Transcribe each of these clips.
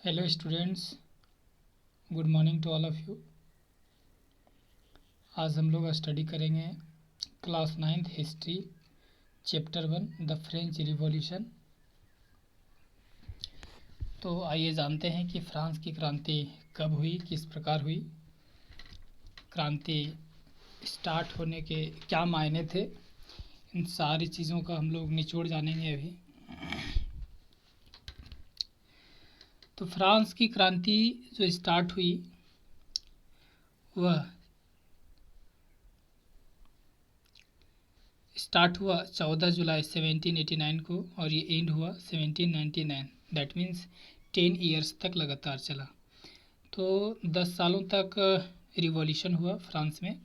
Hello students, good morning to all of you. आज हम लोग स्टडी करेंगे class 9th history chapter 1 the French revolution. तो आइए जानते हैं कि फ्रांस की क्रांति कब हुई, किस प्रकार हुई, क्रांति स्टार्ट होने के क्या मायने थे। इन सारी चीज़ों का हम लोग निचोड़ जानेंगे अभी। तो फ्रांस की क्रांति जो स्टार्ट हुई वह स्टार्ट हुआ 14 जुलाई 1789 को और ये एंड हुआ 1799। दैट मीन्स 10 ईयर्स तक लगातार चला। तो 10 सालों तक रिवॉल्यूशन हुआ फ्रांस में।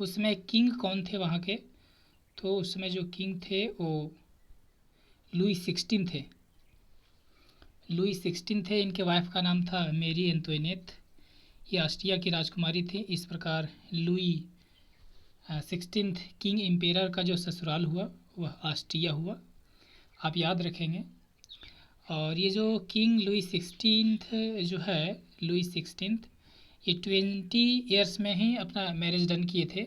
उसमें किंग कौन थे वहाँ के? तो उसमें जो किंग थे वो लुई 16 थे। लुई 16 थे। इनके वाइफ का नाम था मेरी एंटोइनेट। ये ऑस्ट्रिया की राजकुमारी थी। इस प्रकार लुई 16 किंग एम्पेरर का जो ससुराल हुआ वह ऑस्ट्रिया हुआ, आप याद रखेंगे। और ये जो किंग लुई 16 जो है, लुई 16 ये 20 ईयर्स में ही अपना मैरिज डन किए थे।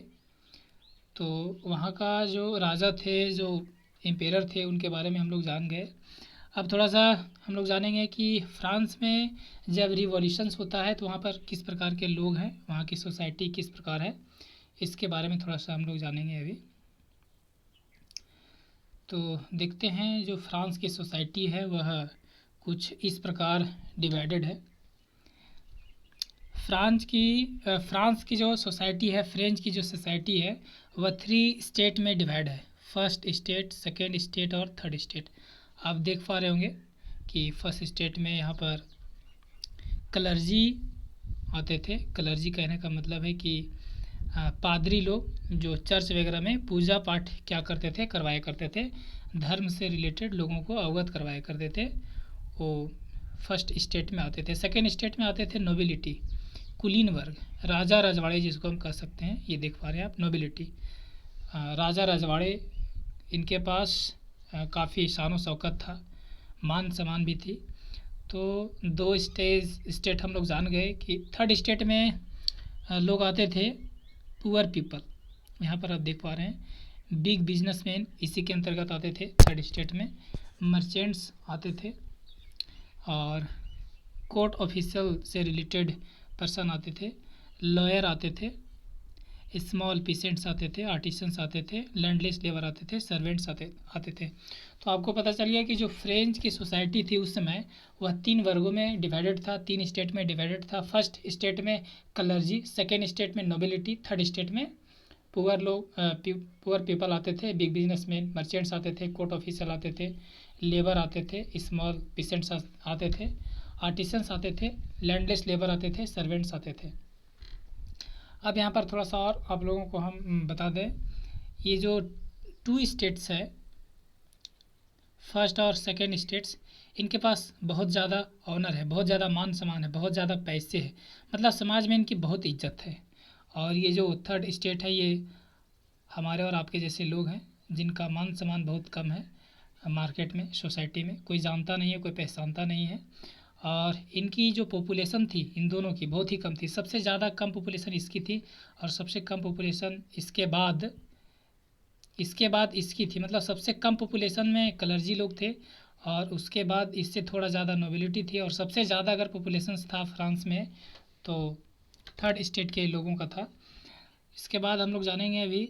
तो वहाँ का जो राजा थे, जो एम्पेरर थे, उनके बारे में हम लोग जान गए। अब थोड़ा सा हम लोग जानेंगे कि फ्रांस में जब रिवॉल्यूशंस होता है तो वहाँ पर किस प्रकार के लोग हैं, वहाँ की सोसाइटी किस प्रकार है, इसके बारे में थोड़ा सा हम लोग जानेंगे अभी। तो देखते हैं जो फ्रांस की सोसाइटी है वह कुछ इस प्रकार डिवाइडेड है। फ्रांस की जो सोसाइटी है, फ्रेंच की जो सोसाइटी है, वह 3 स्टेट में डिवाइड है। फर्स्ट स्टेट, सेकेंड स्टेट और थर्ड स्टेट। आप देख पा रहे होंगे कि फर्स्ट स्टेट में यहाँ पर क्लर्जी आते थे। क्लर्जी कहने का मतलब है कि पादरी लोग जो चर्च वगैरह में पूजा पाठ क्या करते थे, करवाया करते थे, धर्म से रिलेटेड लोगों को अवगत करवाया करते थे, वो फर्स्ट स्टेट में आते थे। सेकेंड स्टेट में आते थे नोबिलिटी, कुलीन वर्ग, राजा रजवाड़े जिसको हम कह सकते हैं। ये देख पा रहे हैं आप, नोबिलिटी, राजा रजवाड़े, इनके पास काफ़ी शान व शौकत था, मान सम्मान भी थी। तो 2 स्टेट हम लोग जान गए कि थर्ड स्टेट में लोग आते थे पुअर पीपल। यहाँ पर आप देख पा रहे हैं बिग बिजनेसमैन इसी के अंतर्गत आते थे थर्ड स्टेट में। मर्चेंट्स आते थे और कोर्ट ऑफिशियल से रिलेटेड पर्सन आते थे, लॉयर आते थे, स्मॉल पेशेंट्स आते थे, आर्टिसंस आते थे, लैंडलेस लेबर आते थे, सर्वेंट्स आते थे। तो आपको पता चल गया कि जो फ्रेंच की सोसाइटी थी उस समय वह 3 वर्गों में डिवाइडेड था, 3 स्टेट में डिवाइडेड था। फर्स्ट स्टेट में क्लर्जी, सेकेंड स्टेट में नोबिलिटी, थर्ड स्टेट में पुअर लोग, पुअर पीपल आते थे, बिग बिजनेसमैन, मर्चेंट्स आते थे, कोर्ट ऑफिशियल आते थे, लेबर आते थे, स्मॉल पेशेंट्स आते थे, आर्टिसंस आते थे, लैंडलेस लेबर आते थे, सर्वेंट्स आते थे। अब यहाँ पर थोड़ा सा और आप लोगों को हम बता दें, ये जो 2 स्टेट्स है, फर्स्ट और सेकेंड स्टेट्स, इनके पास बहुत ज़्यादा ऑनर है, बहुत ज़्यादा मान सम्मान है, बहुत ज़्यादा पैसे है, मतलब समाज में इनकी बहुत इज्जत है। और ये जो थर्ड स्टेट है, ये हमारे और आपके जैसे लोग हैं जिनका मान सम्मान बहुत कम है, मार्केट में, सोसाइटी में कोई जानता नहीं है, कोई पहचानता नहीं है। और इनकी जो पॉपुलेशन थी इन दोनों की बहुत ही कम थी। सबसे ज़्यादा कम पॉपुलेशन इसकी थी और सबसे कम पॉपुलेशन इसके बाद इसकी थी। मतलब सबसे कम पॉपुलेशन में क्लर्जी लोग थे और उसके बाद इससे थोड़ा ज़्यादा नोबिलिटी थी और सबसे ज़्यादा अगर पॉपुलेशन था फ्रांस में तो थर्ड स्टेट के लोगों का था। इसके बाद हम लोग जानेंगे अभी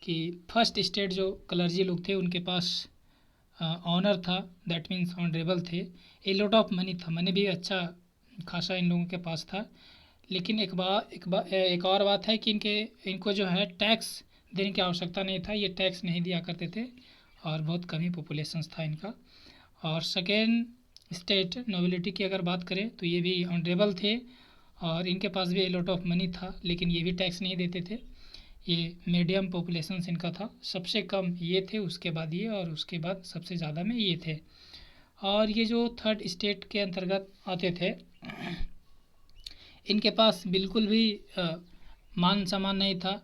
कि फर्स्ट स्टेट जो क्लर्जी लोग थे उनके पास ऑनर था, दैट मीन्स ऑनरेबल थे। ए लॉट ऑफ मनी था, मनी भी अच्छा खासा इन लोगों के पास था। लेकिन एक और बात है कि इनको जो है टैक्स देने की आवश्यकता नहीं था, ये टैक्स नहीं दिया करते थे और बहुत कम ही पॉपुलेशन था इनका। और सेकेंड स्टेट नोबिलिटी की अगर बात करें तो ये भी ऑनरेबल थे और इनके पास भी ए लॉट ऑफ मनी था, लेकिन ये भी टैक्स नहीं देते थे। ये मीडियम पॉपुलेशन इनका था, सबसे कम ये थे, उसके बाद ये, और उसके बाद सबसे ज़्यादा में ये थे। और ये जो थर्ड स्टेट के अंतर्गत आते थे इनके पास बिल्कुल भी मान सम्मान नहीं था,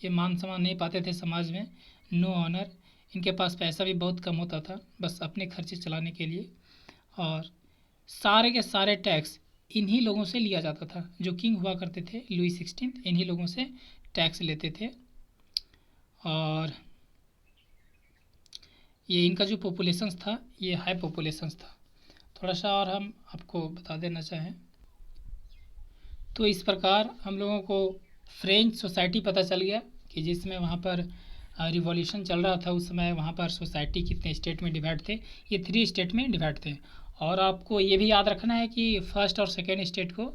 ये मान सम्मान नहीं पाते थे समाज में, नो ऑनर। इनके पास पैसा भी बहुत कम होता था, बस अपने खर्चे चलाने के लिए। और सारे के सारे टैक्स इन्हीं लोगों से लिया जाता था। जो किंग हुआ करते थे लुई 16 इन्हीं लोगों से टैक्स लेते थे। और ये इनका जो पॉपुलेशंस था ये हाई पॉपुलेशंस था। थोड़ा सा और हम आपको बता देना चाहें तो इस प्रकार हम लोगों को फ्रेंच सोसाइटी पता चल गया कि जिसमें वहाँ पर रिवॉल्यूशन चल रहा था उस समय वहाँ पर सोसाइटी कितने स्टेट में डिवाइड थे। ये 3 स्टेट में डिवाइड थे। और आपको ये भी याद रखना है कि फर्स्ट और सेकेंड स्टेट को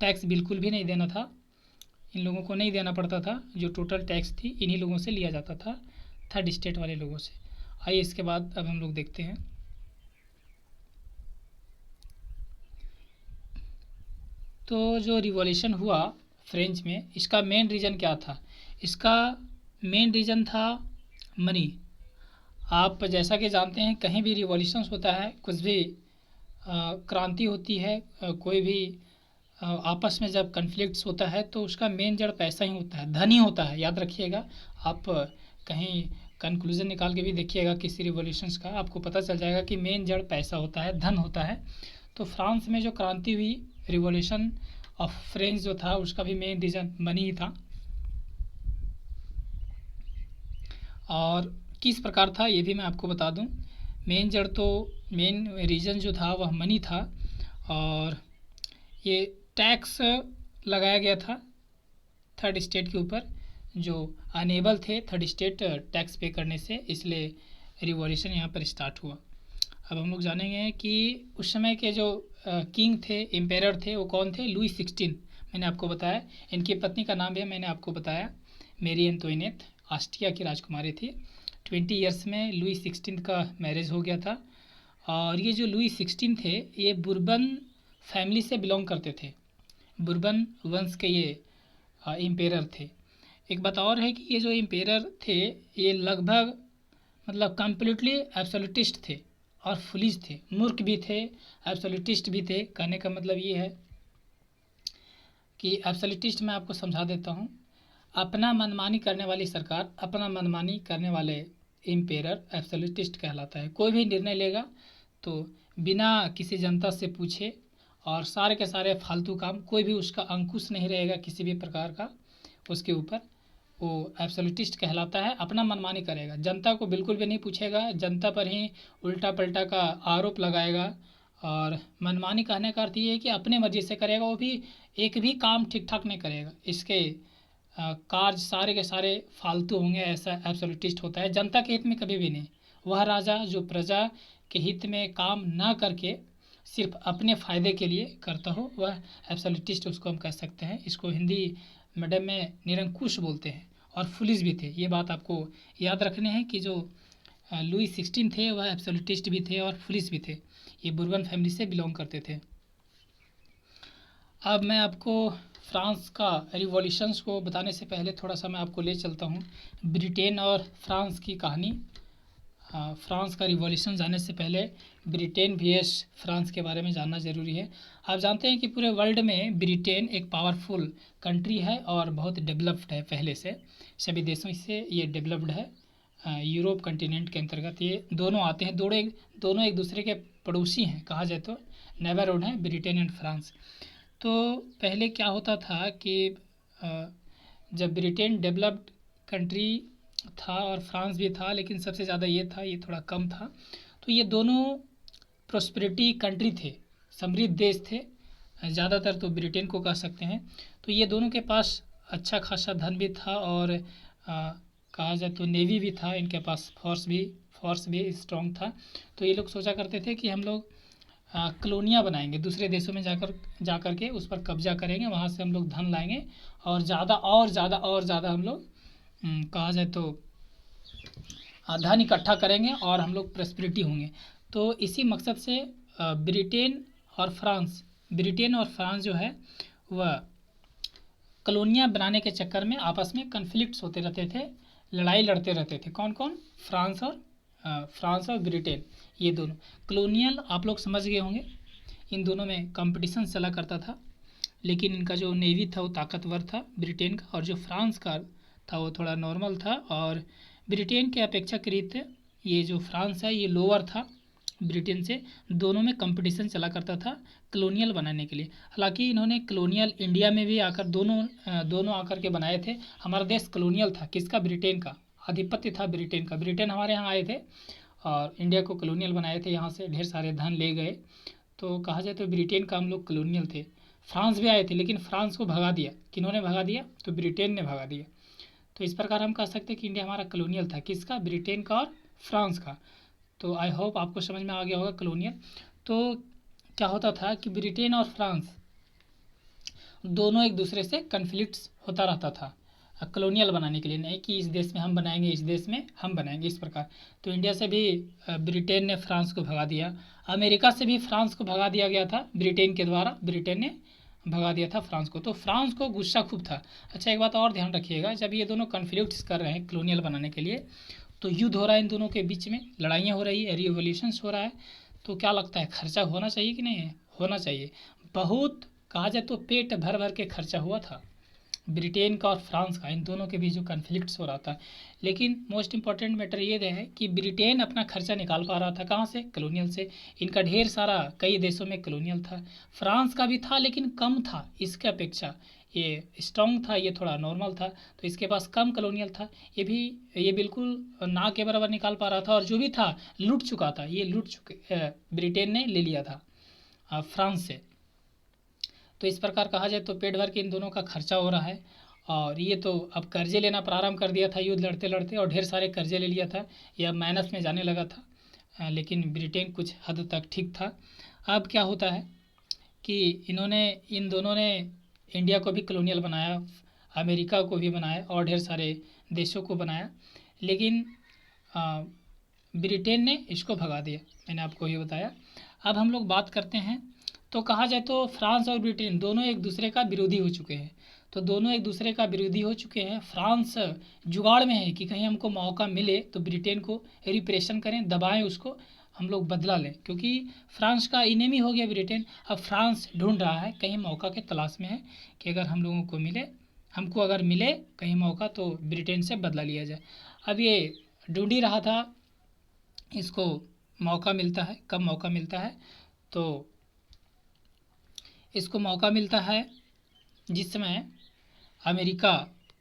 टैक्स बिल्कुल भी नहीं देना था। इन लोगों को नहीं देना पड़ता था। जो टोटल टैक्स थी इन्हीं लोगों से लिया जाता था, थर्ड स्टेट वाले लोगों से। आइए इसके बाद अब हम लोग देखते हैं। तो जो रिवॉल्यूशन हुआ फ्रेंच में, इसका मेन रीज़न क्या था? इसका मेन रीज़न था मनी। आप जैसा कि जानते हैं कहीं भी रिवॉल्यूशंस होता है, कुछ भी क्रांति होती है, कोई भी आपस में जब कन्फ्लिक्ट्स होता है तो उसका मेन जड़ पैसा ही होता है, धन ही होता है। याद रखिएगा, आप कहीं कंक्लूजन निकाल के भी देखिएगा किसी रिवॉल्यूशंस का, आपको पता चल जाएगा कि मेन जड़ पैसा होता है, धन होता है। तो फ्रांस में जो क्रांति हुई, रिवॉल्यूशन ऑफ फ्रेंच जो था, उसका भी मेन रीज़न मनी ही था। और किस प्रकार था ये भी मैं आपको बता दूं। मेन जड़ तो मेन रीज़न जो था वह मनी था। और ये टैक्स लगाया गया था थर्ड स्टेट के ऊपर, जो अनेबल थे थर्ड स्टेट टैक्स पे करने से, इसलिए रिवॉल्यूशन यहाँ पर स्टार्ट हुआ। अब हम लोग जानेंगे कि उस समय के जो किंग थे, एम्पेरर थे, वो कौन थे? लुई 16 मैंने आपको बताया। इनकी पत्नी का नाम भी मैंने आपको बताया, मेरी एंटोइनेट, ऑस्ट्रिया की राजकुमारी थी। 20 ईयर्स में लुई 16 का मैरिज हो गया था। और ये जो लुई 16 थे ये बुर्बन फैमिली से बिलोंग करते थे। बुर्बन वंश के ये एम्पेरर थे। एक बात और है कि ये जो एम्पेरर थे ये लगभग मतलब कम्प्लीटली एब्सोल्यूटिस्ट थे और फुलिश थे, मूर्ख भी थे, एब्सोल्यूटिस्ट भी थे। कहने का मतलब ये है कि एब्सोल्यूटिस्ट मैं आपको समझा देता हूँ। अपना मनमानी करने वाली सरकार, अपना मनमानी करने वाले एम्पेरर एब्सोल्यूटिस्ट कहलाता है। कोई भी निर्णय लेगा तो बिना किसी जनता से पूछे, और सारे के सारे फालतू काम, कोई भी उसका अंकुश नहीं रहेगा किसी भी प्रकार का उसके ऊपर, वो एब्सोल्यूटिस्ट कहलाता है। अपना मनमानी करेगा, जनता को बिल्कुल भी नहीं पूछेगा, जनता पर ही उल्टा पलटा का आरोप लगाएगा। और मनमानी कहने का अर्थ ये है कि अपने मर्जी से करेगा, वो भी एक भी काम ठीक ठाक नहीं करेगा, इसके कार्य सारे के सारे फालतू होंगे, ऐसा एब्सोल्यूटिस्ट होता है। जनता के हित में कभी भी नहीं। वह राजा जो प्रजा के हित में काम ना करके सिर्फ अपने फ़ायदे के लिए करता हो, वह एब्सोल्यूटिस्ट उसको हम कह सकते हैं। इसको हिंदी मीडियम में निरंकुश बोलते हैं और फुलिश भी थे। ये बात आपको याद रखने हैं कि जो लुई 16 थे वह एब्सोल्यूटिस्ट भी थे और फुलिश भी थे। ये बुर्बन फैमिली से बिलोंग करते थे। अब मैं आपको फ्रांस का रिवॉल्यूशंस को बताने से पहले थोड़ा सा मैं आपको ले चलता हूँ ब्रिटेन और फ्रांस की कहानी। फ्रांस का रिवॉल्यूशन जानने से पहले ब्रिटेन vs फ्रांस के बारे में जानना ज़रूरी है। आप जानते हैं कि पूरे वर्ल्ड में ब्रिटेन एक पावरफुल कंट्री है और बहुत डेवलप्ड है, पहले से सभी देशों से ये डेवलप्ड है। यूरोप कंटिनेंट के अंतर्गत ये दोनों आते हैं। दोनों एक दूसरे के पड़ोसी हैं, कहा जाए तो नेबरहुड हैं ब्रिटेन एंड फ्रांस। तो पहले क्या होता था कि जब ब्रिटेन डेवलप्ड कंट्री था और फ्रांस भी था, लेकिन सबसे ज़्यादा ये था, ये थोड़ा कम था। तो ये दोनों प्रोस्पेरिटी कंट्री थे, समृद्ध देश थे, ज़्यादातर तो ब्रिटेन को कह सकते हैं। तो ये दोनों के पास अच्छा खासा धन भी था और कहा जाए तो नेवी भी था, इनके पास फोर्स भी स्ट्रॉन्ग था। तो ये लोग सोचा करते थे कि हम लोग कॉलोनियाँ बनाएंगे, दूसरे देशों में जाकर के उस पर कब्जा करेंगे, वहाँ से हम लोग धन लाएंगे और ज़्यादा हम लोग कहा जाए तो धन इकट्ठा करेंगे और हम लोग प्रॉस्पेरिटी होंगे। तो इसी मकसद से ब्रिटेन और फ्रांस जो है वह कॉलोनियाँ बनाने के चक्कर में आपस में कन्फ्लिक्ट्स होते रहते थे, लड़ाई लड़ते रहते थे। कौन कौन? फ्रांस और ब्रिटेन, ये दोनों कॉलोनियल। आप लोग समझ गए होंगे, इन दोनों में कंपटीशन चला करता था। लेकिन इनका जो नेवी था वो ताकतवर था ब्रिटेन का, और जो फ्रांस का था वो थोड़ा नॉर्मल था। और ब्रिटेन के अपेक्षाकृत ये जो फ्रांस है ये लोअर था, ब्रिटेन से दोनों में कंपटीशन चला करता था कॉलोनियल बनाने के लिए। हालांकि इन्होंने कॉलोनियल इंडिया में भी आकर दोनों आकर के बनाए थे। हमारा देश कॉलोनियल था किसका? ब्रिटेन का, आधिपत्य था ब्रिटेन का। ब्रिटेन हमारे यहाँ आए थे और इंडिया को कॉलोनियल बनाए थे, यहाँ से ढेर सारे धन ले गए। तो कहा जाए तो ब्रिटेन का हम लोग कॉलोनियल थे। फ्रांस भी आए थे लेकिन फ्रांस को भगा दिया। किन्होंने भगा दिया? तो ब्रिटेन ने भगा दिया। तो इस प्रकार हम कह सकते हैं कि इंडिया हमारा कॉलोनियल था किसका? ब्रिटेन का और फ्रांस का। तो आई होप आपको समझ में आ गया होगा कॉलोनियल। तो क्या होता था कि ब्रिटेन और फ्रांस दोनों एक दूसरे से कन्फ्लिक्ट्स होता रहता था कॉलोनियल बनाने के लिए, नहीं कि इस देश में हम बनाएंगे इस देश में हम बनाएंगे, इस प्रकार। तो इंडिया से भी ब्रिटेन ने फ्रांस को भगा दिया, अमेरिका से भी फ्रांस को भगा दिया गया था ब्रिटेन के द्वारा, ब्रिटेन ने भगा दिया था फ्रांस को। तो फ्रांस को गुस्सा खूब था। अच्छा, एक बात और ध्यान रखिएगा, जब ये दोनों कन्फ्लिक्ट्स कर रहे हैं कॉलोनियल बनाने के लिए, तो युद्ध हो रहा है इन दोनों के बीच में, लड़ाइयाँ हो रही है, रिवोल्यूशंस हो रहा है, तो क्या लगता है खर्चा होना चाहिए कि नहीं है? होना चाहिए। बहुत कहा जाए तो पेट भर भर के खर्चा हुआ था ब्रिटेन का और फ्रांस का, इन दोनों के बीच जो कन्फ्लिक्ट्स हो रहा था। लेकिन मोस्ट इंपॉर्टेंट मैटर ये है कि ब्रिटेन अपना खर्चा निकाल पा रहा था कहाँ से? कॉलोनियल से। इनका ढेर सारा कई देशों में कॉलोनियल था। फ्रांस का भी था लेकिन कम था इसके अपेक्षा, ये स्ट्रॉन्ग था, ये थोड़ा नॉर्मल था, तो इसके पास कम कॉलोनियल था। ये बिल्कुल ना के बराबर निकाल पा रहा था, और जो भी था लूट चुका था, ये लूट चुके ब्रिटेन ने ले लिया था फ्रांस से। तो इस प्रकार कहा जाए तो पेट भर के इन दोनों का खर्चा हो रहा है। और ये तो अब कर्जे लेना प्रारंभ कर दिया था युद्ध लड़ते लड़ते, और ढेर सारे कर्जे ले लिया था, यह माइनस में जाने लगा था। लेकिन ब्रिटेन कुछ हद तक ठीक था। अब क्या होता है कि इन दोनों ने इंडिया को भी कॉलोनियल बनाया, अमेरिका को भी बनाया, और ढेर सारे देशों को बनाया, लेकिन ब्रिटेन ने इसको भगा दिया। मैंने आपको ये बताया। अब हम लोग बात करते हैं, तो कहा जाए तो फ्रांस और ब्रिटेन दोनों एक दूसरे का विरोधी हो चुके हैं। तो दोनों एक दूसरे का विरोधी हो चुके हैं। फ्रांस जुगाड़ में है कि कहीं हमको मौका मिले तो ब्रिटेन को रिप्रेशन करें, दबाएं उसको, हम लोग बदला लें, क्योंकि फ्रांस का इनेमी हो गया ब्रिटेन। अब फ्रांस ढूंढ रहा है, कहीं मौका के तलाश में है कि अगर हम लोगों को मिले, हमको अगर मिले कहीं मौका तो ब्रिटेन से बदला लिया जाए। अब ये ढूंढ ही रहा था, इसको मौका मिलता है। कब मौका मिलता है? तो इसको मौका मिलता है जिस समय अमेरिका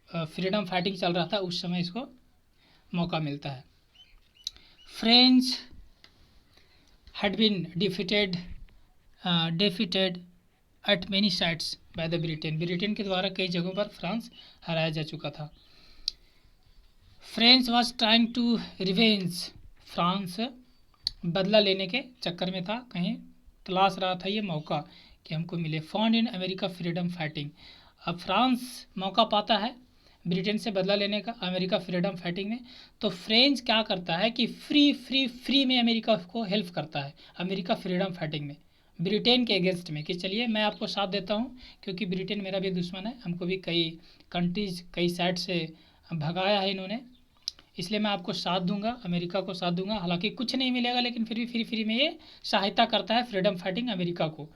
फ्रीडम फाइटिंग चल रहा था, उस समय इसको मौका मिलता है। French had been defeated at many sites by the Britain। Britain के द्वारा कई जगहों पर फ्रांस हराया जा चुका था। French was trying to revenge। France बदला लेने के चक्कर में था, कहीं तलाश रहा था ये मौका कि हमको मिले। Found in America freedom fighting. अब फ्रांस मौका पाता है ब्रिटेन से बदला लेने का अमेरिका फ्रीडम फाइटिंग में। तो फ्रेंच क्या करता है कि फ्री में अमेरिका को हेल्प करता है अमेरिका फ्रीडम फाइटिंग में, ब्रिटेन के अगेंस्ट में, कि चलिए मैं आपको साथ देता हूँ, क्योंकि ब्रिटेन मेरा भी दुश्मन है, हमको भी कई कंट्रीज कई साइड से भगाया है इन्होंने, इसलिए मैं आपको साथ दूंगा, अमेरिका को साथ दूंगा। हालांकि कुछ नहीं मिलेगा, लेकिन फिर भी फ्री में ये सहायता करता है फ्रीडम फाइटिंग अमेरिका को।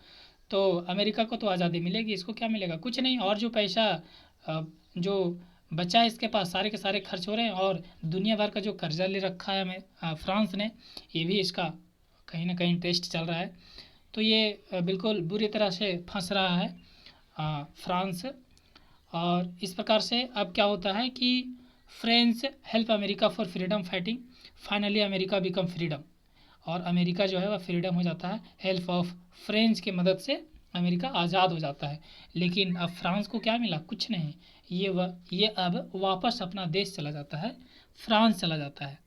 तो अमेरिका को तो आज़ादी मिलेगी, इसको क्या मिलेगा? कुछ नहीं। और जो पैसा जो बचा है इसके पास, सारे के सारे खर्च हो रहे हैं, और दुनिया भर का जो कर्जा ले रखा है हमें फ्रांस ने, ये भी इसका कहीं ना कहीं इंटरेस्ट चल रहा है। तो ये बिल्कुल बुरी तरह से फंस रहा है फ्रांस। और इस प्रकार से अब क्या होता है कि French help America for freedom fighting, finally America become freedom, और अमेरिका जो है वह फ्रीडम हो जाता है। हेल्प ऑफ फ्रेंच की मदद से अमेरिका आज़ाद हो जाता है। लेकिन अब फ्रांस को क्या मिला? कुछ नहीं। ये अब वापस अपना देश चला जाता है, फ्रांस चला जाता है।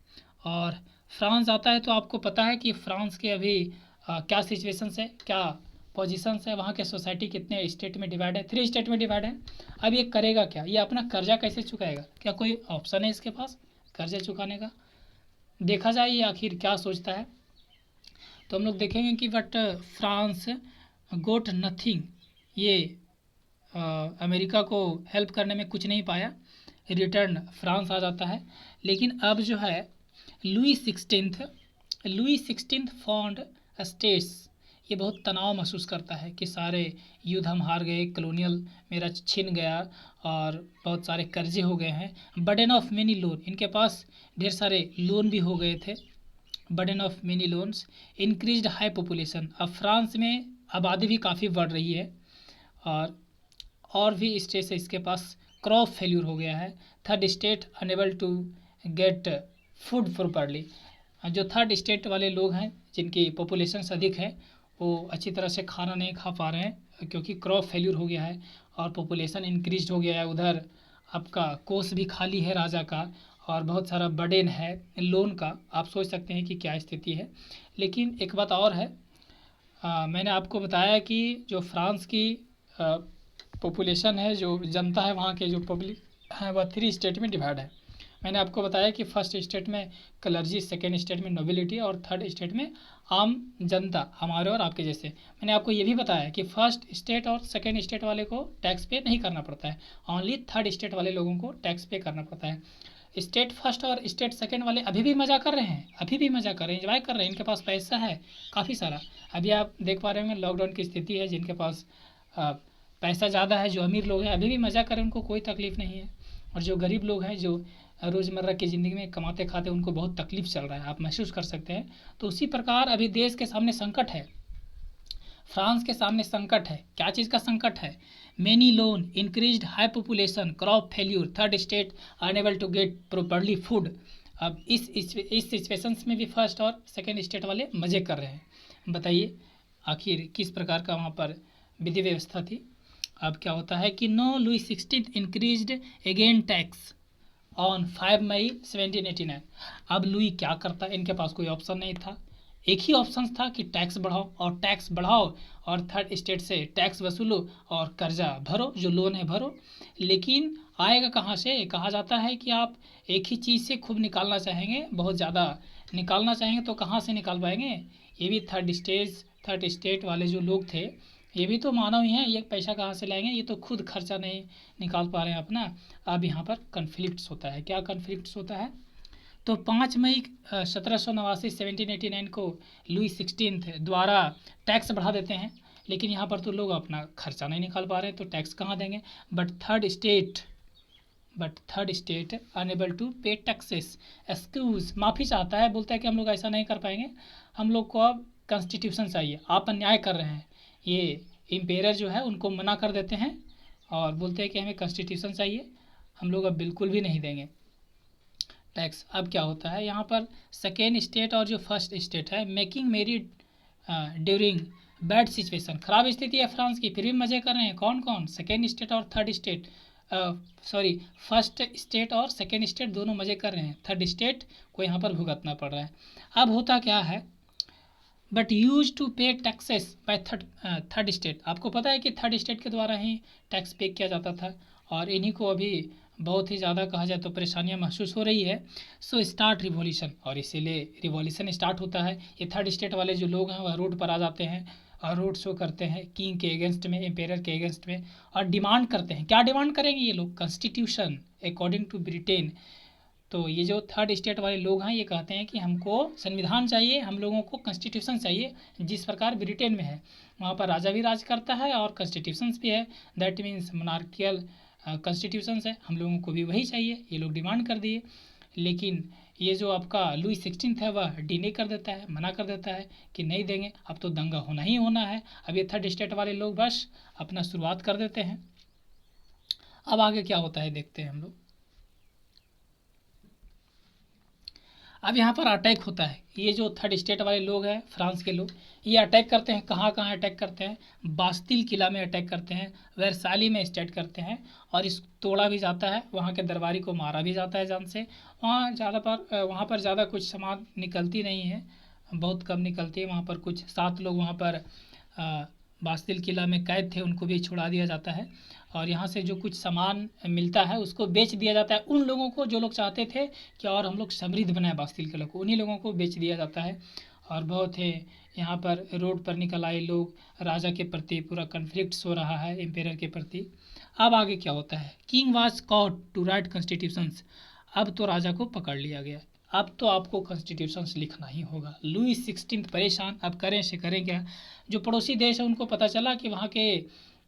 और फ्रांस आता है तो आपको पता है कि फ्रांस के अभी क्या सिचुएशन है, क्या पोजीशन है, वहाँ के सोसाइटी कितने स्टेट में डिवाइड है? 3 स्टेट में डिवाइड है। अब ये करेगा क्या? ये अपना कर्जा कैसे चुकाएगा? क्या कोई ऑप्शन है इसके पास कर्जा चुकाने का? देखा जाए ये आखिर क्या सोचता है। तो हम लोग देखेंगे कि बट फ्रांस गोट नथिंग, ये अमेरिका को हेल्प करने में कुछ नहीं पाया, रिटर्न फ्रांस आ जाता है। लेकिन अब जो है लुई सिक्सटीन्थ फाउंड स्टेट्स, ये बहुत तनाव महसूस करता है कि सारे युद्ध हम हार गए, कॉलोनियल मेरा छिन गया, और बहुत सारे कर्जे हो गए हैं। बर्डन ऑफ मेनी लोन, इनके पास ढेर सारे लोन भी हो गए थे, burden of many loans, increased high population, अब फ्रांस में आबादी भी काफ़ी बढ़ रही है और भी स्टेट है इसके पास, क्रॉप फेल्यूर हो गया है, third state unable to get food properly, जो थर्ड स्टेट वाले लोग हैं जिनकी पॉपुलेशन अधिक है वो अच्छी तरह से खाना नहीं खा पा रहे हैं क्योंकि क्रॉप फेल्यूर हो गया है और पॉपुलेशन इंक्रीज हो गया है, उधर आपका कोष भी खाली है राजा का और बहुत सारा बर्डन है लोन का। आप सोच सकते हैं कि क्या स्थिति है। लेकिन एक बात और है, मैंने आपको बताया कि जो फ्रांस की पॉपुलेशन है, जो जनता है वहाँ के जो पब्लिक है वह 3 स्टेट में डिवाइड है। मैंने आपको बताया कि फर्स्ट स्टेट में क्लर्जी, सेकेंड स्टेट में नोबिलिटी और थर्ड स्टेट में आम जनता, हमारे और आपके जैसे। मैंने आपको ये भी बताया कि फर्स्ट स्टेट और सेकेंड स्टेट वाले को टैक्स पे नहीं करना पड़ता है, ओनली थर्ड स्टेट वाले लोगों को टैक्स पे करना पड़ता है। स्टेट फर्स्ट और स्टेट सेकेंड वाले अभी भी मज़ा कर रहे हैं, अभी भी मज़ा कर रहे हैं, एंजॉय कर रहे हैं, इनके पास पैसा है काफ़ी सारा। अभी आप देख पा रहे होंगे लॉकडाउन की स्थिति है, जिनके पास पैसा ज़्यादा है, जो अमीर लोग हैं अभी भी मज़ा करें, उनको कोई तकलीफ़ नहीं है। और जो गरीब लोग हैं, जो रोज़मर्रा की ज़िंदगी में कमाते खाते, उनको बहुत तकलीफ़ चल रहा है, आप महसूस कर सकते हैं। तो उसी प्रकार अभी देश के सामने संकट है, फ्रांस के सामने संकट है। क्या चीज़ का संकट है? Many loan, increased high population, crop failure, third state unable to get properly food. अब इस सिचुएशंस में भी फर्स्ट और सेकेंड स्टेट वाले मज़े कर रहे हैं। बताइए आखिर किस प्रकार का वहाँ पर विधि व्यवस्था थी। अब क्या होता है कि no Louis 16 increased again tax on 5 मई 1789। अब लुई क्या करता, इनके पास कोई ऑप्शन नहीं था, एक ही ऑप्शन था कि टैक्स बढ़ाओ और टैक्स बढ़ाओ और थर्ड स्टेट से टैक्स वसूलो और कर्जा भरो, जो लोन है भरो। लेकिन आएगा कहाँ से? कहा जाता है कि आप एक ही चीज़ से खूब निकालना चाहेंगे, बहुत ज़्यादा निकालना चाहेंगे तो कहाँ से निकाल पाएंगे? ये भी थर्ड स्टेट वाले जो लोग थे, ये भी तो मानव ही हैं, ये पैसा कहाँ से लाएंगे? ये तो खुद खर्चा नहीं निकाल पा रहे हैं अपना। अब यहाँ पर कन्फ्लिक्ट्स होता है। क्या कन्फ्लिक्ट्स होता है? तो 5 मई 1789 1789 को लुई 16 द्वारा टैक्स बढ़ा देते हैं। लेकिन यहाँ पर तो लोग अपना खर्चा नहीं निकाल पा रहे हैं, तो टैक्स कहाँ देंगे? But third state unable to pay taxes, excuse, माफ़ी चाहता है, बोलता है कि हम लोग ऐसा नहीं कर पाएंगे, हम लोग को अब कॉन्स्टिट्यूशन चाहिए, आप अन्याय कर रहे हैं। ये इम्पेयर जो है उनको मना कर देते हैं और बोलते हैं कि हमें कॉन्स्टिट्यूशन चाहिए, हम लोग अब बिल्कुल भी नहीं देंगे टैक्स। अब क्या होता है यहाँ पर, सेकेंड स्टेट और जो फर्स्ट स्टेट है मेकिंग मेरी ड्यूरिंग बैड सिचुएशन, ख़राब स्थिति है फ्रांस की, फिर भी मज़े कर रहे हैं। कौन कौन? सेकेंड स्टेट और third state, sorry first state और सेकेंड स्टेट दोनों मज़े कर रहे हैं, थर्ड स्टेट को यहाँ पर भुगतना पड़ रहा है। अब होता क्या है, but use to pay taxes by third state. आपको पता है कि थर्ड स्टेट के द्वारा ही टैक्स पे किया जाता था और इन्हीं को अभी बहुत ही ज़्यादा कहा जाए तो परेशानियां महसूस हो रही है। सो स्टार्ट रिवॉल्यूशन, और इसीलिए रिवॉल्यूशन स्टार्ट होता है। ये थर्ड स्टेट वाले जो लोग हैं वह रोड पर आ जाते हैं और रोड शो करते हैं किंग के अगेंस्ट में, एम्पेयर के अगेंस्ट में, और डिमांड करते हैं। क्या डिमांड करेंगे ये लोग? Constitution according to Britain. तो ये जो थर्ड स्टेट वाले लोग हैं ये कहते हैं कि हमको संविधान चाहिए, हम लोगों को कॉन्स्टिट्यूशन चाहिए जिस प्रकार ब्रिटेन में है, वहाँ पर राजा भी राज करता है और कॉन्स्टिट्यूशंस भी है, दैट मीन्स मोनार्कियल कॉन्स्टिट्यूशंस है, हम लोगों को भी वही चाहिए। ये लोग डिमांड कर दिए। लेकिन ये जो आपका लुई 16 है वह डिने कर देता है, मना कर देता है कि नहीं देंगे, अब तो दंगा होना ही होना है। अब ये थर्ड स्टेट वाले लोग बस अपना शुरुआत कर देते हैं। अब आगे क्या होता है देखते हैं हम लोग। अब यहाँ पर अटैक होता है। ये जो थर्ड स्टेट वाले लोग हैं, फ्रांस के लोग, ये अटैक करते हैं। कहाँ कहाँ अटैक करते हैं? बास्तिल किला में अटैक करते हैं, वर्साली में स्टार्ट करते हैं, और इस तोड़ा भी जाता है, वहाँ के दरबारी को मारा भी जाता है जान से। वहाँ पर ज़्यादा कुछ सामान निकलती नहीं है, बहुत कम निकलती है। वहाँ पर कुछ 7 लोग वहाँ पर बास्तिल किला में कैद थे, उनको भी छुड़ा दिया जाता है, और यहाँ से जो कुछ सामान मिलता है उसको बेच दिया जाता है उन लोगों को जो लोग चाहते थे कि और हम लोग समृद्ध बनाए बास्तिल किला को, उन्हीं लोगों को बेच दिया जाता है। और बहुत है यहाँ पर रोड पर निकल आए लोग, राजा के प्रति पूरा कन्फ्लिक्ट्स हो रहा है एम्पेयर के प्रति। अब आगे क्या होता है, king was caught to write constitutions. अब तो राजा को पकड़ लिया गया, अब तो आपको कॉन्स्टिट्यूशंस लिखना ही होगा। लुई 16 परेशान, अब करें से करें क्या। जो पड़ोसी देश है उनको पता चला कि वहाँ के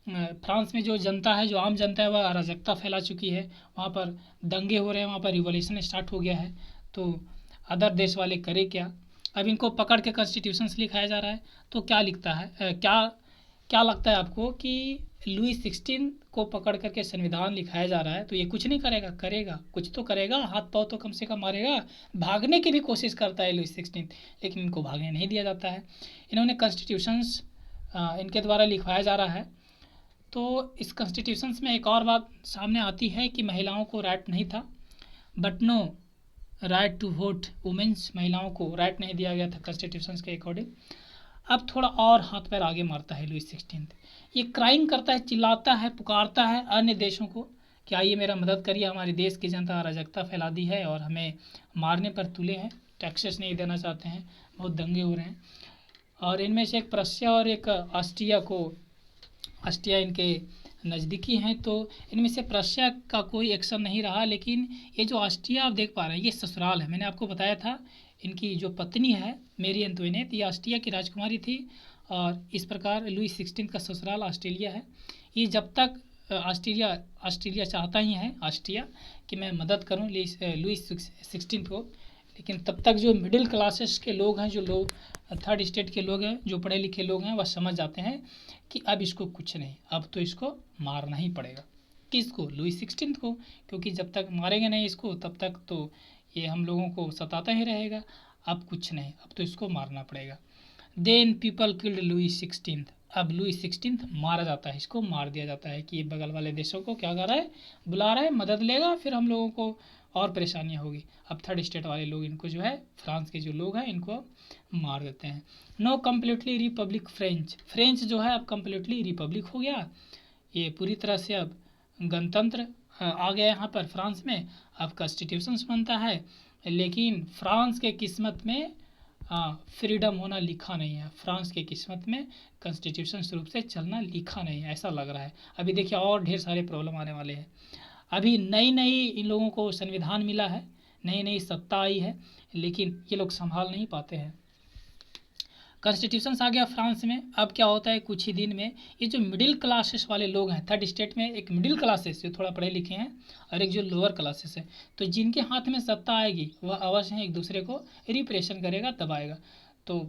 फ्रांस में जो जनता है, जो आम जनता है, वह अराजकता फैला चुकी है, वहाँ पर दंगे हो रहे हैं, वहाँ पर रिवॉल्यूशन स्टार्ट हो गया है। तो अदर देश वाले करे क्या, अब इनको पकड़ के कॉन्स्टिट्यूशंस लिखाया जा रहा है, तो क्या लिखता है क्या क्या लगता है आपको कि लुई 16 को पकड़ करके संविधान लिखाया जा रहा है तो ये कुछ नहीं करेगा? करेगा, कुछ तो करेगा, हाथ पाँव तो कम से कम मारेगा। भागने की भी कोशिश करता है लुई 16, लेकिन इनको भागने नहीं दिया जाता है। इन्होंने कॉन्स्टिट्यूशंस इनके द्वारा लिखवाया जा रहा है। तो इस कॉन्स्टिट्यूशंस में एक और बात सामने आती है कि महिलाओं को राइट नहीं था, but no right to vote womens, महिलाओं को राइट नहीं दिया गया था कॉन्स्टिट्यूशंस के अकॉर्डिंग। अब थोड़ा और हाथ पैर आगे मारता है लुई 16। ये क्राइम करता है, चिल्लाता है, पुकारता है अन्य देशों को कि आइए मेरा मदद करिए, हमारी देश की जनता अराजकता फैला दी है और हमें मारने पर तुले हैं, टैक्सेस नहीं देना चाहते हैं, बहुत दंगे हो रहे हैं। और इनमें से एक प्रशिया और एक ऑस्ट्रिया इनके नज़दीकी हैं, तो इनमें से प्रशिया का कोई एक्शन नहीं रहा। लेकिन ये जो ऑस्ट्रिया आप देख पा रहे हैं, ये ससुराल है। मैंने आपको बताया था इनकी जो पत्नी है मेरी एंटोइनेट, ये ऑस्ट्रिया की राजकुमारी थी। और इस प्रकार लुई 16 का ससुराल ऑस्ट्रेलिया है। ये जब तक ऑस्ट्रेलिया चाहता ही है, ऑस्ट्रिया, कि मैं मदद करूं लुई 16 को, लेकिन तब तक जो मिडिल क्लासेस के लोग हैं, जो लोग थर्ड स्टेट के लोग हैं, जो पढ़े लिखे लोग हैं, वह समझ जाते हैं कि अब इसको कुछ नहीं, अब तो इसको मारना ही पड़ेगा। किसको? लुई 16 को, क्योंकि जब तक मारेंगे नहीं इसको तब तक तो ये हम लोगों को सताता ही रहेगा। अब कुछ नहीं, अब तो इसको मारना पड़ेगा। Then people killed Louis 16। अब लुई 16 मारा जाता है, इसको मार दिया जाता है कि ये बगल वाले देशों को क्या कर रहा है, बुला रहा है, मदद लेगा, फिर हम लोगों को और परेशानियां होगी। अब थर्ड स्टेट वाले लोग इनको जो है, फ्रांस के जो लोग हैं, इनको मार देते हैं। नो कम्प्लीटली रिपब्लिक फ्रेंच जो है अब कम्प्लीटली रिपब्लिक हो गया। ये पूरी तरह से अब गणतंत्र आ गया यहाँ पर फ्रांस में। अब कॉन्स्टिट्यूशंस बनता है, लेकिन फ्रांस के किस्मत में फ्रीडम होना लिखा नहीं है। फ्रांस की किस्मत में कॉन्स्टिट्यूशन रूप से चलना लिखा नहीं है, ऐसा लग रहा है। अभी देखिए और ढेर सारे प्रॉब्लम आने वाले हैं। अभी नई नई इन लोगों को संविधान मिला है, नई नई सत्ता आई है, लेकिन ये लोग संभाल नहीं पाते हैं। कॉन्स्टिट्यूशंस आ गया फ्रांस में। अब क्या होता है, कुछ ही दिन में ये जो मिडिल क्लासेस वाले लोग हैं, थर्ड स्टेट में एक मिडिल क्लासेस जो थोड़ा पढ़े लिखे हैं और एक जो लोअर क्लासेस है, तो जिनके हाथ में सत्ता आएगी वह अवश्य एक दूसरे को रिप्रेशन करेगा, दबाएगा। तो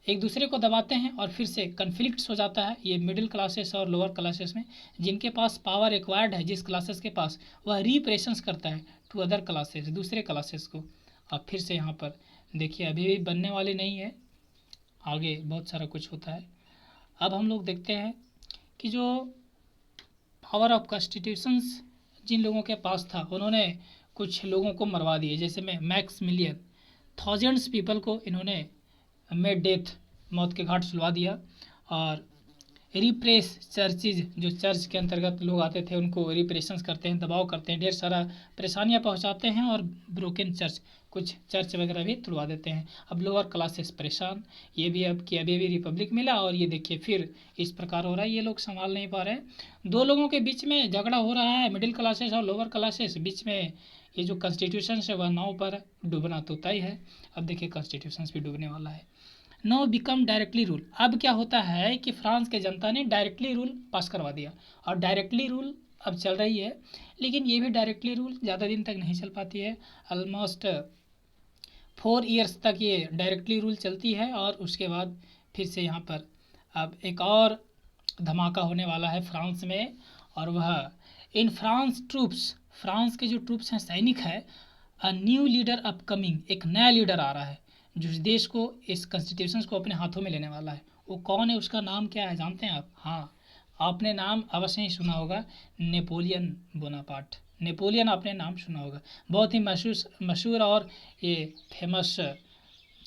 एक दूसरे को दबाते हैं और फिर से कन्फ्लिक्ट्स हो जाता है ये मिडिल क्लासेस और लोअर क्लासेस में। जिनके पास पावर एक्वायर्ड है, जिस क्लासेस के पास, वह रिप्रेशंस करता है टू अदर क्लासेस, दूसरे क्लासेस को। अब फिर से यहाँ पर देखिए अभी भी बनने वाली नहीं है, आगे बहुत सारा कुछ होता है। अब हम लोग देखते हैं कि जो पावर ऑफ कॉन्स्टिट्यूशंस जिन लोगों के पास था, उन्होंने कुछ लोगों को मरवा दिए। जैसे में मैक्सिमिलियन, थाउजेंड्स पीपल को इन्होंने मेड डेथ, मौत के घाट सुलवा दिया। और रिप्रेस चर्चिज, जो चर्च के अंतर्गत लोग आते थे उनको रिप्रेशंस करते हैं, दबाव करते हैं, ढेर सारा परेशानियां पहुंचाते हैं। और ब्रोकन चर्च, कुछ चर्च वगैरह भी तुड़वा देते हैं। अब लोअर क्लासेस परेशान, ये भी अब कि अभी भी रिपब्लिक मिला और ये देखिए फिर इस प्रकार हो रहा है, ये लोग संभाल नहीं पा रहे हैं। दो लोगों के बीच में झगड़ा हो रहा है, मिडिल क्लासेस और लोअर क्लासेस बीच में। ये जो कॉन्स्टिट्यूशन है वह नाव पर डूबना तो तय है। अब देखिए कॉन्स्टिट्यूशन भी डूबने वाला है। Know become directly rule. अब क्या होता है कि फ्रांस के जनता ने डायरेक्टली रूल पास करवा दिया, और डायरेक्टली रूल अब चल रही है। लेकिन ये भी डायरेक्टली रूल ज़्यादा दिन तक नहीं चल पाती है। ऑलमोस्ट 4 ईयर्स तक ये डायरेक्टली रूल चलती है, और उसके बाद फिर से यहाँ पर अब एक और धमाका होने वाला है फ्रांस में। और वह इन फ्रांस ट्रूप्स, फ्रांस के जो ट्रूप्स हैं, सैनिक है, अ न्यू लीडर अपकमिंग, एक नया लीडर आ रहा है जो इस देश को, इस कॉन्स्टिट्यूशन को अपने हाथों में लेने वाला है। वो कौन है, उसका नाम क्या है जानते हैं आप? हाँ, आपने नाम अवश्य ही सुना होगा, नेपोलियन बोनापार्ट। नेपोलियन आपने नाम सुना होगा, बहुत ही मशहूर और ये फेमस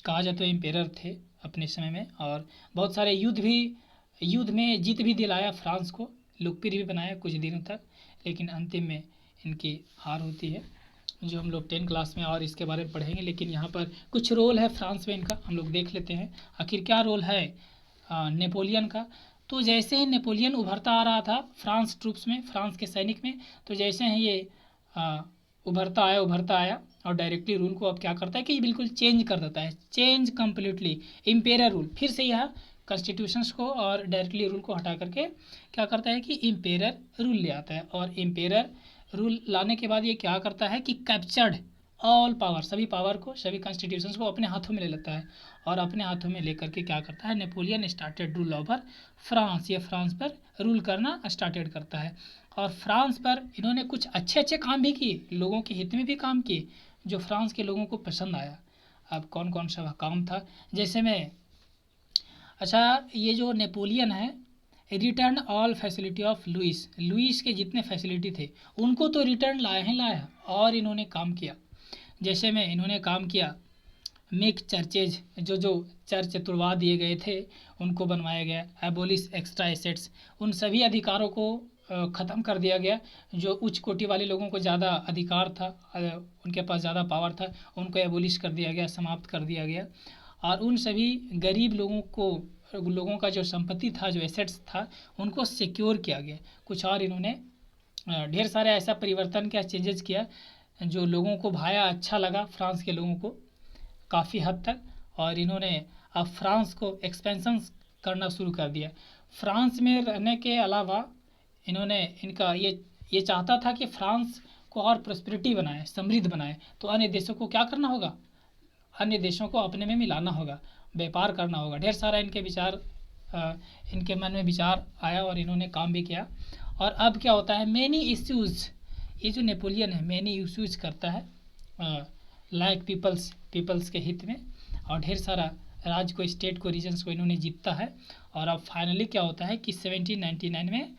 कहा जाए तो एम्पेरर थे अपने समय में, और बहुत सारे युद्ध में जीत भी दिलाया फ्रांस को, लोकप्रिय भी बनाया कुछ दिनों तक। लेकिन अंतिम में इनकी हार होती है, जो हम लोग 10 क्लास में और इसके बारे में पढ़ेंगे। लेकिन यहाँ पर कुछ रोल है फ्रांस में इनका, हम लोग देख लेते हैं आखिर क्या रोल है नेपोलियन का। तो जैसे ही नेपोलियन उभरता आ रहा था फ्रांस ट्रूप्स में, फ्रांस के सैनिक में, तो जैसे ही ये उभरता आया और डायरेक्टली रूल को अब क्या करता है कि बिल्कुल चेंज कर देता है, चेंज कम्प्लीटली इम्पेरियल रूल। फिर से यह कॉन्स्टिट्यूशंस को और डायरेक्टली रूल को हटा करके क्या करता है कि इम्पेरियल रूल ले आता है। और इम्पेरियल रूल लाने के बाद ये क्या करता है कि कैप्चर्ड ऑल पावर, सभी पावर को, सभी कॉन्स्टिट्यूशंस को अपने हाथों में ले लेता है और अपने हाथों में लेकर के क्या करता है, Napoleon started rule over France, ये फ्रांस पर रूल करना स्टार्टेड करता है। और फ्रांस पर इन्होंने कुछ अच्छे अच्छे काम भी किए, लोगों के हित में भी काम किए, जो फ्रांस के लोगों को पसंद आया। अब कौन कौन सा काम था, जैसे मैं, अच्छा, ये जो नेपोलियन है, return all facility of Louis, Louis के जितने फैसिलिटी थे उनको तो रिटर्न लाया ही लाया, और इन्होंने काम किया। जैसे में इन्होंने काम किया, मेक चर्चेज, जो जो चर्च तुड़वा दिए गए थे उनको बनवाया गया। एबोलिश एक्स्ट्रा एसेट्स, उन सभी अधिकारों को ख़त्म कर दिया गया। जो उच्च कोटि वाले लोगों को ज़्यादा अधिकार था, उनके पास ज़्यादा पावर था, उनको एबोलिश कर दिया गया, समाप्त कर दिया गया। और उन सभी गरीब लोगों को, लोगों का जो संपत्ति था, जो एसेट्स था, उनको सिक्योर किया गया। कुछ और इन्होंने ढेर सारे ऐसा परिवर्तन किया, चेंजेस किया, जो लोगों को भाया, अच्छा लगा फ्रांस के लोगों को काफ़ी हद तक। और इन्होंने अब फ्रांस को एक्सपेंशन करना शुरू कर दिया। फ्रांस में रहने के अलावा इन्होंने, इनका ये चाहता था कि फ्रांस को और प्रॉस्पेरिटी बनाए, समृद्ध बनाए, तो अन्य देशों को क्या करना होगा, अन्य देशों को अपने में मिलाना होगा, व्यापार करना होगा। ढेर सारा इनके विचार, इनके मन में विचार आया और इन्होंने काम भी किया। और अब क्या होता है, मैनी इश्यूज़, ये जो नेपोलियन है मैनी इश्यूज़ करता है लाइक पीपल्स के हित में, और ढेर सारा राज्य को, स्टेट को, रीजन्स को इन्होंने जीतता है। और अब फाइनली क्या होता है कि 1799 में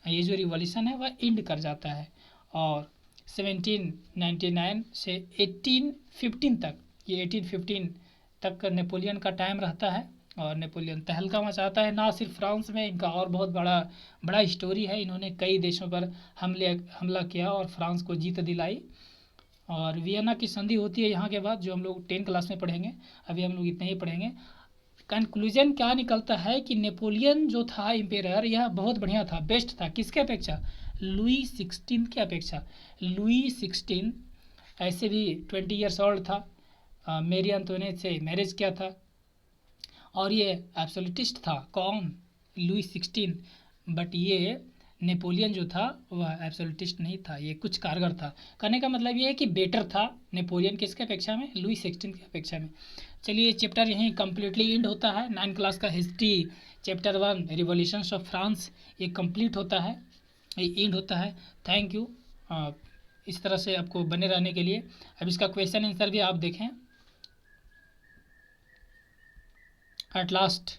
ये जो रिवॉल्यूशन है वह एंड कर जाता है। और 1799 से 1815 तक, ये 1815 तक नेपोलियन का टाइम रहता है। और नेपोलियन तहलका मचाता है, ना सिर्फ फ्रांस में, इनका और बहुत बड़ा बड़ा स्टोरी है। इन्होंने कई देशों पर हमला किया और फ्रांस को जीत दिलाई। और वियना की संधि होती है यहाँ के बाद, जो हम लोग 10 क्लास में पढ़ेंगे, अभी हम लोग इतना ही पढ़ेंगे। कंक्लूजन क्या निकलता है कि नेपोलियन जो था इम्पेयर, यह बहुत बढ़िया था, बेस्ट था, किसके अपेक्षा, लुई 16 की अपेक्षा। लुई 16 ऐसे भी 20 ईयर्स ओल्ड था, मेरी अंतोनेट से मैरिज किया था, और ये एब्सोल्यूटिस्ट था। कौन, लुई 16। बट ये नेपोलियन जो था वह एब्सोल्यूटिस्ट नहीं था, ये कुछ कारगर था। कहने का मतलब ये है कि बेटर था नेपोलियन किसके अपेक्षा में, लुई 16 की अपेक्षा में। चलिए चैप्टर यहीं कम्प्लीटली एंड होता है। 9 क्लास का history chapter 1 revolutions of France ये कंप्लीट होता है, ये एंड होता है। थैंक यू इस तरह से आपको बने रहने के लिए। अब इसका क्वेश्चन आंसर भी आप देखें। At last